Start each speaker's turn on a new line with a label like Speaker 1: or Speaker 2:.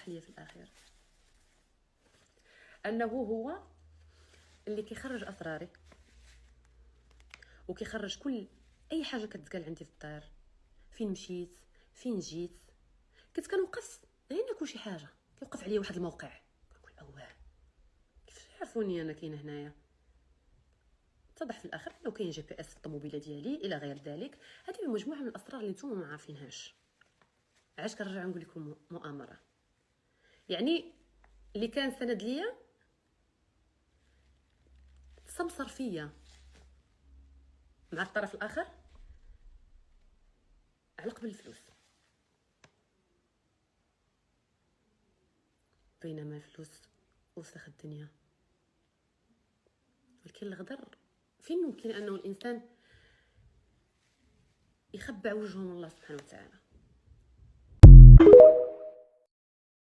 Speaker 1: صدق ليا في الاخير انه هو اللي كيخرج اسراري وكيخرج كل اي حاجه كتقال عندي في الدار، فين مشيت فين جيت. كنت كنوقف غير ناكل شي حاجه كيوقف عليا واحد الموقع كنقول اواه كيفاش عرفوني انا كاينه هنايا. اتضح في الاخر انه كاين GPS في الطوموبيله ديالي الى غير ذلك. هذه مجموعه من الاسرار اللي نتوما ما عارفينهاش. علاش كنرجع نقول لكم مؤامره؟ يعني اللي كان سند ليا تسمسر فيا مع الطرف الاخر على قبل الفلوس، بينما الفلوس وسخ الدنيا. ولكن الغدر فين ممكن انه الانسان يخبع وجهه من الله سبحانه وتعالى؟